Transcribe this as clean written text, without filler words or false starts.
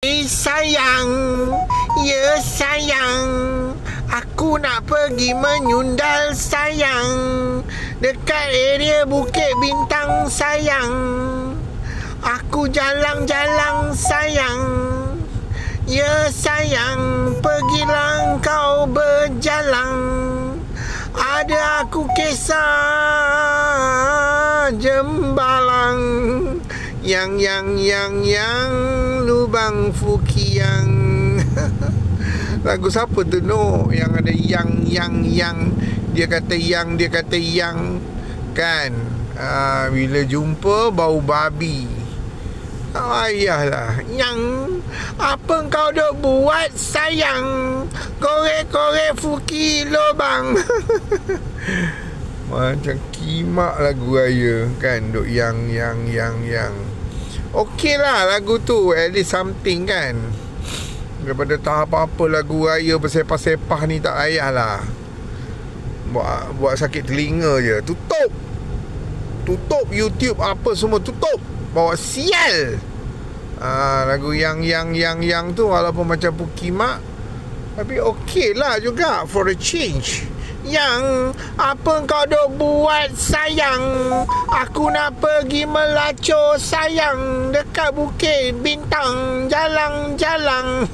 Sayang, ya sayang, aku nak pergi menyundal sayang, dekat area Bukit Bintang sayang. Aku jalang-jalang sayang, ya sayang, pergilah kau berjalan. Ada aku kisah jembalang, yang lubang fukiang. Lagu siapa tu no? Yang ada yang dia kata yang kan. Bila jumpa bau babi. Ayahlah, yang apa kau dok buat sayang, korek-korek fuki lubang. Macam kimak lagu raya kan, duk yang. Okey lah lagu tu, at least something kan. Daripada tak apa-apa lagu raya bersepah-sepah ni, tak payahlah buat sakit telinga je. Tutup YouTube apa semua, tutup. Bawa sial. Lagu yang tu walaupun macam pukimak, tapi okey lah juga for a change. Yang apa kau dok buat sayang, aku nak pergi melacur sayang, dekat Bukit Bintang jalang-jalang.